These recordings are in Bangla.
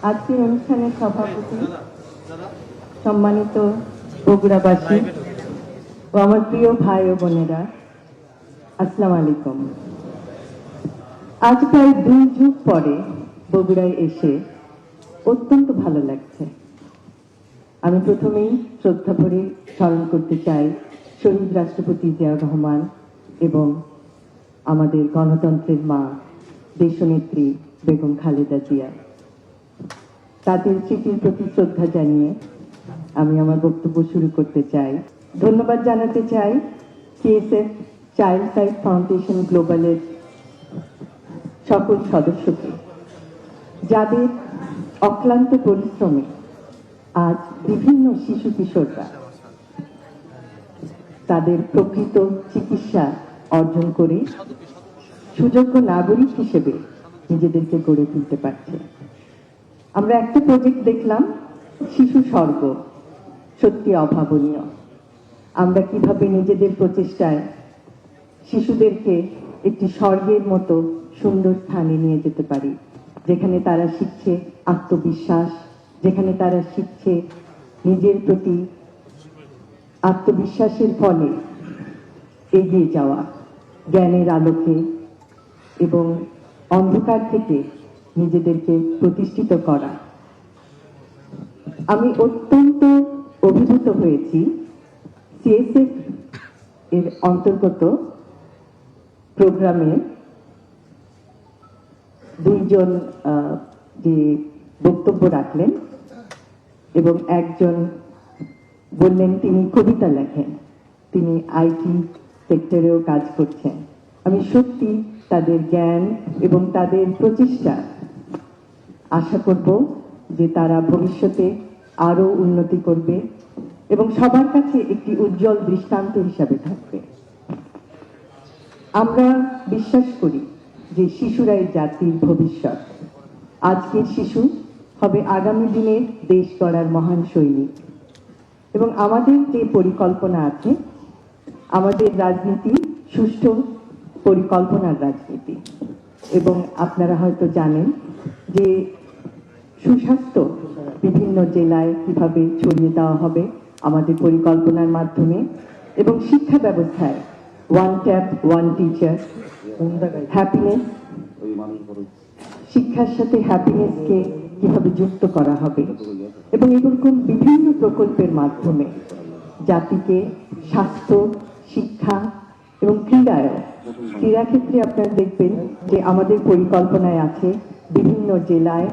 আজকের অনুষ্ঠানের সভাপতি সম্মানিত বগুড়াবাসী ও আমার প্রিয় ভাই ও বোনেরা, আসসালামু আলাইকুম। আজ প্রায় 2 যুগ পরে বগুড়ায় এসে অত্যন্ত ভালো লাগছে। আমি প্রথমেই শ্রদ্ধা ভরে স্মরণ করতে চাই শহীদ রাষ্ট্রপতি জিয়াউর রহমান এবং আমাদের গণতন্ত্রের মা দেশনেত্রী বেগম খালেদা জিয়া। তাদের স্মৃতির প্রতি শ্রদ্ধা জানিয়ে আমি আমার বক্তব্য শুরু করতে চাই। ধন্যবাদ জানাতে চাই সিএসএফ চাইল্ড সাইড ফাউন্ডেশন গ্লোবালের সকল সদস্যকে, যাদের অক্লান্ত পরিশ্রমে আজ বিভিন্ন শিশু কিশোররা তাদের প্রকৃত চিকিৎসা অর্জন করে সুযোগ্য নাগরিক হিসেবে নিজেদেরকে গড়ে তুলতে পারছে। আমরা একটা প্রজেক্ট দেখলাম, শিশু স্বর্গ, সত্যি অভাবনীয়। আমরা কিভাবে নিজেদের প্রচেষ্টায় শিশুদেরকে একটি স্বর্গের মতো সুন্দর স্থানে নিয়ে যেতে পারি, যেখানে তারা শিখছে আত্মবিশ্বাস, যেখানে তারা শিখছে নিজের প্রতি আত্মবিশ্বাসের ফলে এগিয়ে যাওয়া, জ্ঞানের আলোকে এবং অন্ধকার থেকে নিজেদেরকে প্রতিষ্ঠিত করা। আমি অত্যন্ত অভিভূত হয়েছি সিএসএফ এর অন্তর্গত প্রোগ্রামে দুইজন যে বক্তব্য রাখলেন এবং একজন বললেন তিনি কবিতা লেখেন, তিনি আইটি সেক্টরেও কাজ করছেন। আমি সত্যি তাদের জ্ঞান এবং তাদের প্রচেষ্টা আশা করব যে তারা ভবিষ্যতে আরো উন্নতি করবে এবং সবার কাছে একটি উজ্জ্বল দৃষ্টান্ত হিসাবে থাকবে। আমরা বিশ্বাস করি যে শিশুরাই জাতির ভবিষ্যৎ। আজকের শিশু হবে আগামী দিনের দেশ গড়ার মহান সৈনিক। এবং আমাদের যে পরিকল্পনা আছে, আমাদের রাজনীতি সুষ্ঠু পরিকল্পনার রাজনীতি। এবং আপনারা হয়তো জানেন যে সুস্বাস্থ্য বিভিন্ন জেলায় কিভাবে ছড়িয়ে দেওয়া হবে আমাদের পরিকল্পনার মাধ্যমে, এবং শিক্ষা ব্যবস্থায় one tap one teacher, happiness, শিক্ষার সাথে হ্যাপিনেসকে কিভাবে যুক্ত করা হবে, এবং এরকম বিভিন্ন প্রকল্পের মাধ্যমে জাতিকে স্বাস্থ্য, শিক্ষা এবং ক্রীড়া ক্ষেত্রে আপনারা দেখবেন যে আমাদের পরিকল্পনায় আছে বিভিন্ন জেলায়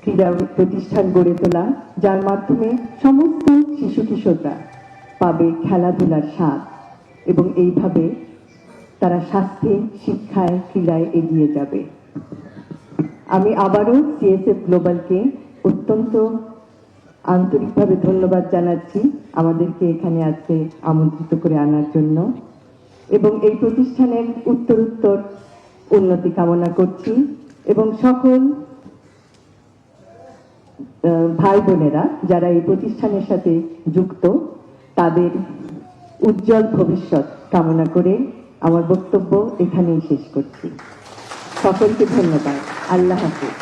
ক্রীড়া প্রতিষ্ঠান গড়ে তোলা, যার মাধ্যমে সমস্ত শিশু কিশোররা পাবে খেলাধুলার স্বাদ এবং এইভাবে তারা স্বাস্থ্যে, শিক্ষায়, ক্রীড়ায় এগিয়ে যাবে। আমি আবারও সিএসএফ গ্লোবালকে অত্যন্ত আন্তরিকভাবে ধন্যবাদ জানাচ্ছি আমাদেরকে এখানে আজকে আমন্ত্রিত করে আনার জন্য, এবং এই প্রতিষ্ঠানের উত্তরোত্তর উন্নতি কামনা করছি। এবং সকল ভাই বোনেরা যারা এই প্রতিষ্ঠানের সাথে যুক্ত, তাদের উজ্জ্বল ভবিষ্যৎ কামনা করে আমার বক্তব্য এখানেই শেষ করছি। সকলকে ধন্যবাদ। আল্লাহ হাফেজ।